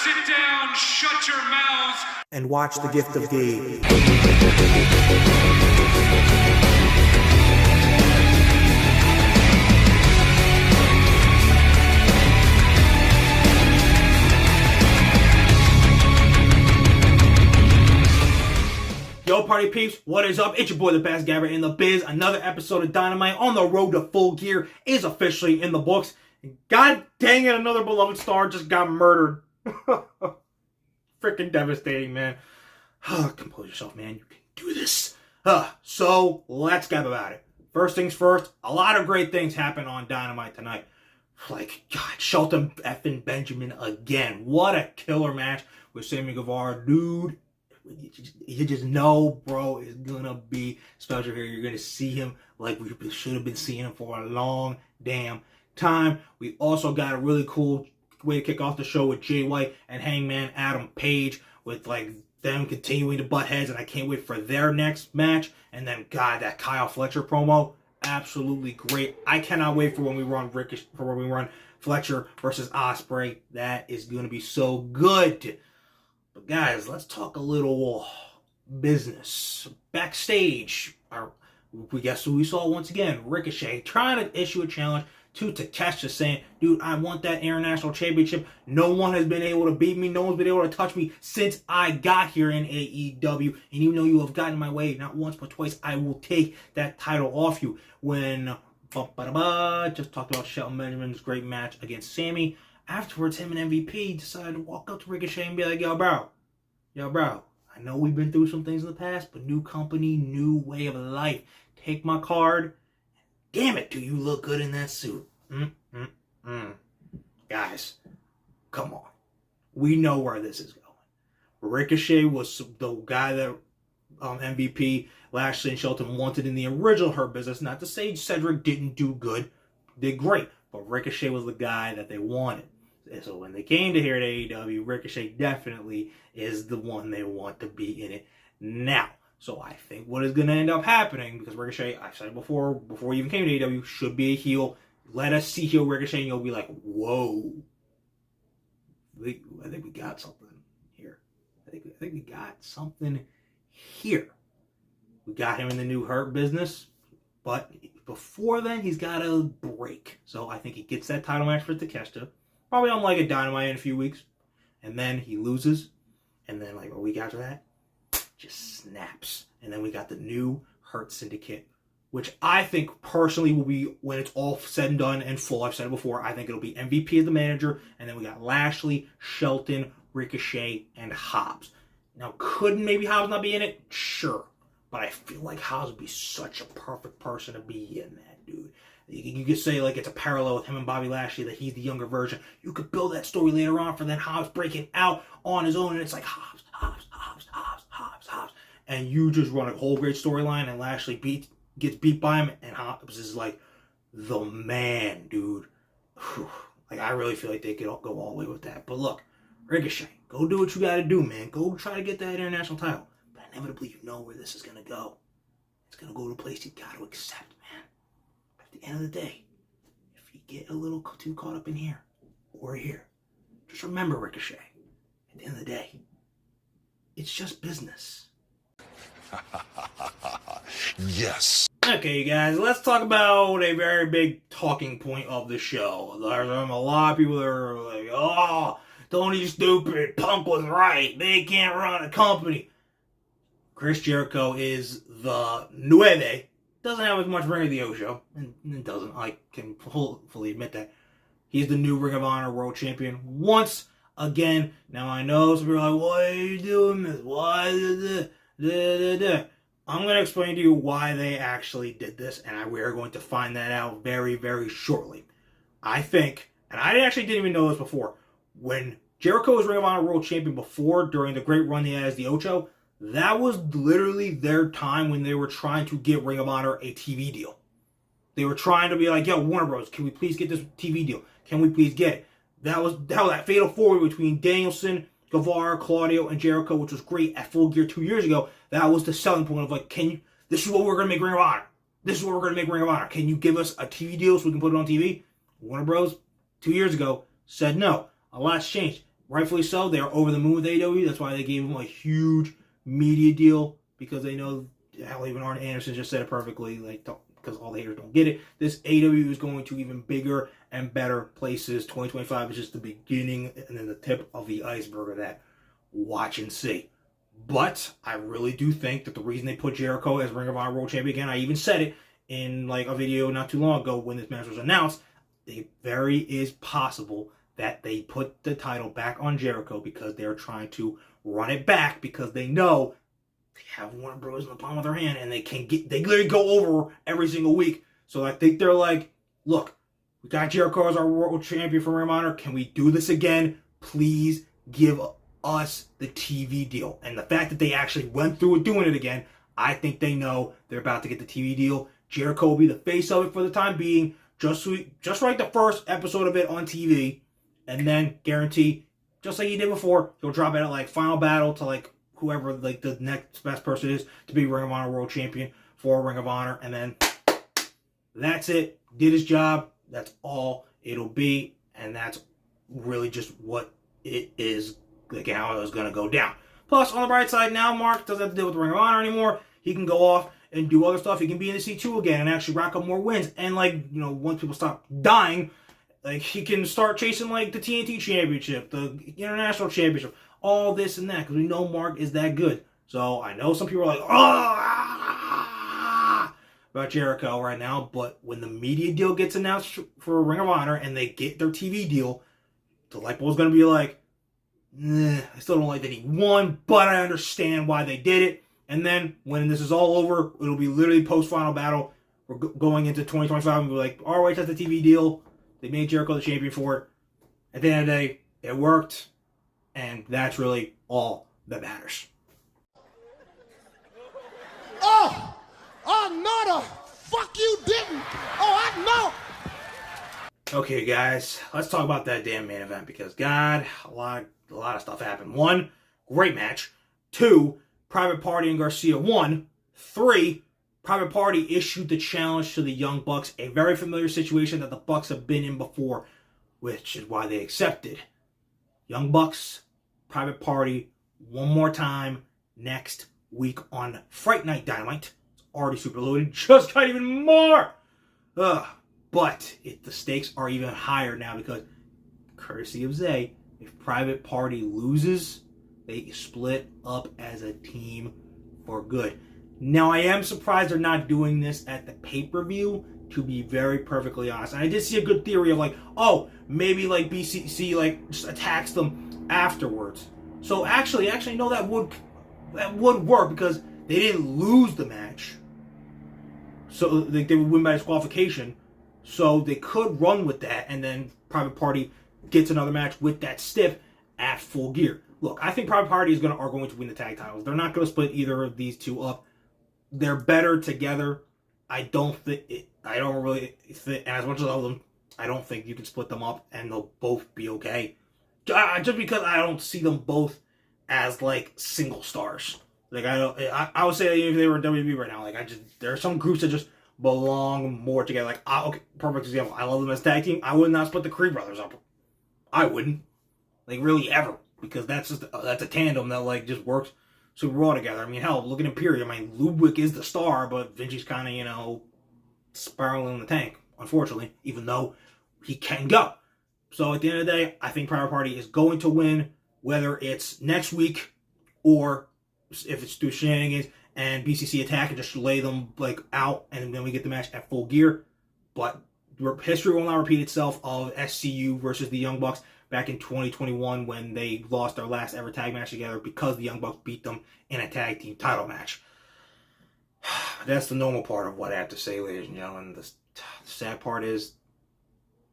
Sit down, shut your mouths, and watch The Gift of Gabe. Yo, party peeps, what is up? It's your boy, the best Gabber in the biz. Another episode of Dynamite on the road to full gear is officially in the books. God dang it, another beloved star just got murdered. Freaking devastating, man. Compose yourself, man. You can do this. So, let's gab about it. First things first, a lot of great things happen on Dynamite tonight. Like, God, Shelton effing Benjamin again. What a killer match with Sammy Guevara. Dude, you just know, bro, it's gonna be special here. You're gonna see him like we should have been seeing him for a long damn time. We also got a really cool way to kick off the show with Jay White and Hangman Adam Page, with like them continuing to butt heads, and I can't wait for their next match. And then, God, that Kyle Fletcher promo, absolutely great. I cannot wait for when we run Fletcher versus Ospreay. That is going to be so good. But guys, let's talk a little business. Backstage, we guess who we saw once again? Ricochet trying to issue a challenge to Takeshita, saying, dude, I want that international championship. No one has been able to beat me. No one's been able to touch me since I got here in AEW. And even though you have gotten in my way, not once but twice, I will take that title off you. When, just talked about Shelton Benjamin's great match against Sammy. Afterwards, him and MVP decided to walk up to Ricochet and be like, yo, bro, I know we've been through some things in the past, but new company, new way of life. Take my card. Damn it, do you look good in that suit? Guys, come on. We know where this is going. Ricochet was the guy that MVP, Lashley, and Shelton wanted in the original Hurt Business. Not to say Cedric didn't do good. Did great. But Ricochet was the guy that they wanted. So when they came to here at AEW, Ricochet definitely is the one they want to be in it now. So I think what is going to end up happening, because Ricochet, I've said it before he even came to AEW, should be a heel. Let us see heel Ricochet and you'll be like, whoa. I think we got something here. I think we got something here. We got him in the new Hurt Business, but before then, he's got a break. So I think he gets that title match for Takeshita, probably on like a Dynamite in a few weeks, and then he loses, and then like a week after that, just snaps. And then we got the new Hurt Syndicate, which I think personally will be, when it's all said and done and full, I've said it before, I think it'll be MVP as the manager, and then we got Lashley, Shelton, Ricochet, and Hobbs. Now, could maybe Hobbs not be in it? Sure. But I feel like Hobbs would be such a perfect person to be in that, dude. You could say like it's a parallel with him and Bobby Lashley, that he's the younger version. You could build that story later on for then Hobbs breaking out on his own, and it's like Hobbs. And you just run a whole great storyline, and Lashley gets beat by him, and Hobbs is like the man, dude. Like, I really feel like they could go all the way with that. But look, Ricochet, go do what you gotta do, man. Go try to get that international title. But inevitably, you know where this is gonna go. It's gonna go to a place you gotta accept, man. But at the end of the day, if you get a little too caught up in here or here, just remember, Ricochet, at the end of the day, it's just business. Yes. Okay, you guys, let's talk about a very big talking point of the show. There's a lot of people that are like, oh, Tony's stupid, Punk was right, they can't run a company. Chris Jericho is the Nueve. Doesn't have as much Ring of the Ocho, and it doesn't. I can fully admit that. He's the new Ring of Honor World Champion once again. Now, I know some people are like, why are you doing this? Why is this? I'm going to explain to you why they actually did this, and we are going to find that out very, very shortly. I think, and I actually didn't even know this before, when Jericho was Ring of Honor World Champion before, during the great run they had as the Ocho, that was literally their time when they were trying to get Ring of Honor a TV deal. They were trying to be like, yo, Warner Bros., can we please get this TV deal? Can we please get it? That was that fatal four-way between Danielson, Guevara, Claudio, and Jericho, which was great at Full Gear 2 years ago. That was the selling point of like, this is what we're going to make Ring of Honor. This is what we're going to make Ring of Honor. Can you give us a TV deal so we can put it on TV? Warner Bros. 2 years ago said no. A lot's changed. rightfully so. They're over the moon with AEW. That's why they gave him a huge media deal, because they know, hell, even Arn Anderson just said it perfectly, like, because all the haters don't get it. This AEW is going to even bigger and better places. 2025 is just the beginning and then the tip of the iceberg of that. Watch and see. But I really do think that the reason they put Jericho as Ring of Honor World Champion, again, I even said it in like a video not too long ago when this match was announced, it very is possible that they put the title back on Jericho because they're trying to run it back, because they know they have Warner Bros. In the palm of their hand and they literally go over every single week. So I think they're like, look, we got Jericho as our world champion for Ring of Honor. Can we do this again? Please give us the TV deal. And the fact that they actually went through with doing it again, I think they know they're about to get the TV deal. Jericho will be the face of it for the time being. Just like the first episode of it on TV, and then guarantee, just like he did before, he'll drop it at like Final Battle to like whoever like the next best person is to be Ring of Honor World Champion for Ring of Honor, and then that's it. Did his job. That's all it'll be, and that's really just what it is, like how it was going to go down. Plus, on the bright side, now Mark doesn't have to deal with Ring of Honor anymore. He can go off and do other stuff. He can be in the C2 again and actually rack up more wins. And like, you know, once people stop dying, like he can start chasing like the TNT Championship, the International Championship, all this and that, because we know Mark is that good. So I know some people are like, about Jericho right now, but when the media deal gets announced for Ring of Honor and they get their TV deal, the light bulb's going to be like, I still don't like that he won, but I understand why they did it. And then when this is all over, it'll be literally post-Final Battle. We're going into 2025 and we're like, all right, that's the TV deal. They made Jericho the champion for it. At the end of the day, it worked. And that's really all that matters. Oh, no, the fuck you didn't. Oh, I know. Okay, guys, let's talk about that damn main event, because God, a lot of stuff happened. 1, great match. 2, Private Party and Garcia won. 3, Private Party issued the challenge to the Young Bucks, a very familiar situation that the Bucks have been in before, which is why they accepted. Young Bucks, Private Party, one more time next week on Fright Night Dynamite. It's already super loaded, just got even more. But the stakes are even higher now, because, courtesy of Zay, if Private Party loses, they split up as a team for good. Now, I am surprised they're not doing this at the pay-per-view, to be very perfectly honest. And I did see a good theory of like, oh, maybe like BCC like just attacks them afterwards. So actually, no, that would work, because they didn't lose the match. So they would win by disqualification. So they could run with that, and then Private Party gets another match with that stiff at Full Gear. Look, I think Private Party are going to win the tag titles. They're not going to split either of these two up. They're better together. I don't really think, as much as I love them, I don't think you can split them up and they'll both be okay. Just because I don't see them both as like single stars. Like I would say if they were WWE right now, like there are some groups that just belong more together. Like okay, perfect example. I love them as tag team. I would not split the Creed brothers up. I wouldn't, like really ever, because that's a tandem that like just works super well together. I mean, hell, look at Imperium. I mean, Ludwig is the star, but Vinci's kind of spiraling in the tank, unfortunately, even though he can go. So at the end of the day, I think Private Party is going to win, whether it's next week or if it's through shenanigans and BCC attack and just lay them like out, and then we get the match at Full Gear. But history will not repeat itself of SCU versus the Young Bucks back in 2021 when they lost their last ever tag match together because the Young Bucks beat them in a tag team title match. That's the normal part of what I have to say, ladies and gentlemen. The sad part is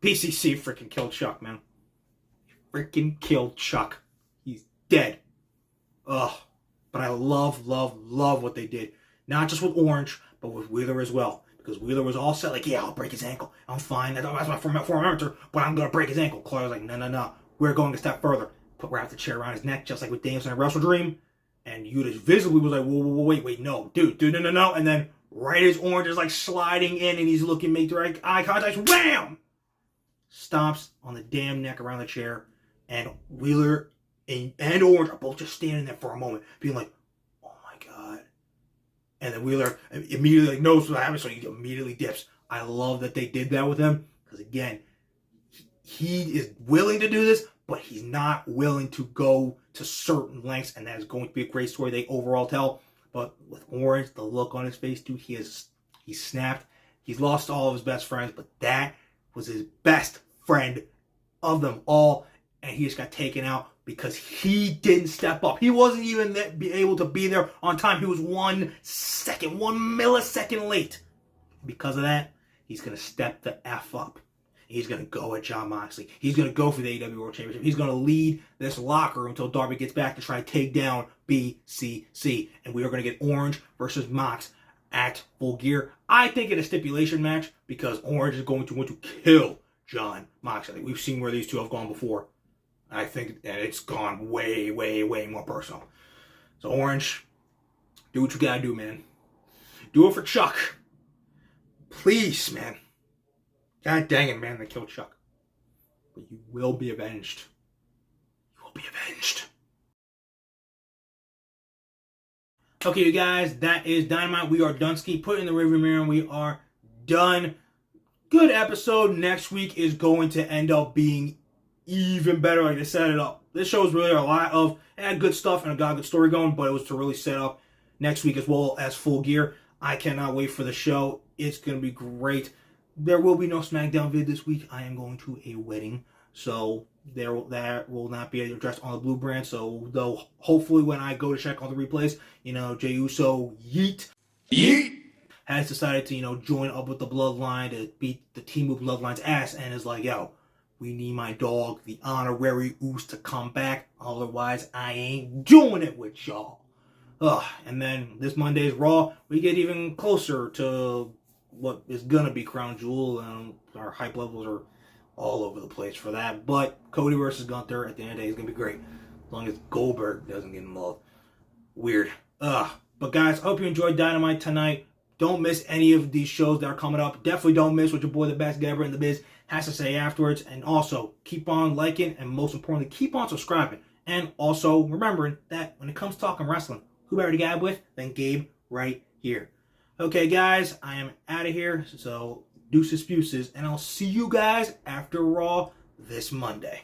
PCC freaking killed Chuck, man. Freaking killed Chuck. He's dead. Ugh. But I love what they did. Not just with Orange, but with Wheeler as well. Because Wheeler was all set, like, yeah, I'll break his ankle. I'm fine. That's my former amateur, but I'm going to break his ankle. Claude was like, no. We're going a step further. Wrap the chair around his neck, just like with Danielson and Wrestle Dream. And Yuta visibly was like, whoa, wait, no. Dude, no. And then right as Orange is like sliding in and he's make direct eye contact, wham! Stomps on the damn neck around the chair. And Wheeler and Orange are both just standing there for a moment, being like, oh my God. And then Wheeler immediately knows what happened, so he immediately dips. I love that they did that with him, because again, he is willing to do this, but he's not willing to go to certain lengths, and that is going to be a great story they overall tell. But with Orange, the look on his face, dude, he's snapped. He's lost all of his best friends, but that was his best friend of them all, and he just got taken out because he didn't step up. He wasn't even able to be there on time. He was 1 millisecond late. Because of that, he's going to step the F up. He's going to go at Jon Moxley. He's going to go for the AEW World Championship. He's going to lead this locker room until Darby gets back to try to take down BCC. And we are going to get Orange versus Mox at Full Gear. I think in a stipulation match, because Orange is going to want to kill Jon Moxley. We've seen where these two have gone before. I think that it's gone way, way, way more personal. So Orange, do what you gotta do, man. Do it for Chuck. Please, man. God dang it, man, they killed Chuck. But you will be avenged. You will be avenged. Okay, you guys, that is Dynamite. We are Dunsky. Put it in the rearview mirror, and we are done. Good episode. Next week is going to end up being even better. Like they set it up. This show is really a lot of, it had good stuff and got a good story going, but it was to really set up next week as well as Full Gear. I cannot wait for the show. It's going to be great. There will be no SmackDown vid this week. I am going to a wedding, so that will not be addressed on the Blue Brand. So, though, hopefully when I go to check on the replays, Jey Uso, Yeet, has decided to, join up with the Bloodline to beat the Team of Bloodline's ass, and is like, yo, we need my dog, the honorary Oos, to come back. Otherwise, I ain't doing it with y'all. And then this Monday's Raw, we get even closer to what is gonna be Crown Jewel, and our hype levels are all over the place for that. But Cody versus Gunther at the end of the day is gonna be great, as long as Goldberg doesn't get involved. Weird. But guys, I hope you enjoyed Dynamite tonight. Don't miss any of these shows that are coming up. Definitely don't miss what your boy, the best Gabber in the biz, has to say afterwards. And also, keep on liking, and most importantly, keep on subscribing. And also, remembering that when it comes to talking wrestling, who better to gab with than Gabe right here. Okay, guys, I am out of here. So, deuces, fuses, and I'll see you guys after Raw this Monday.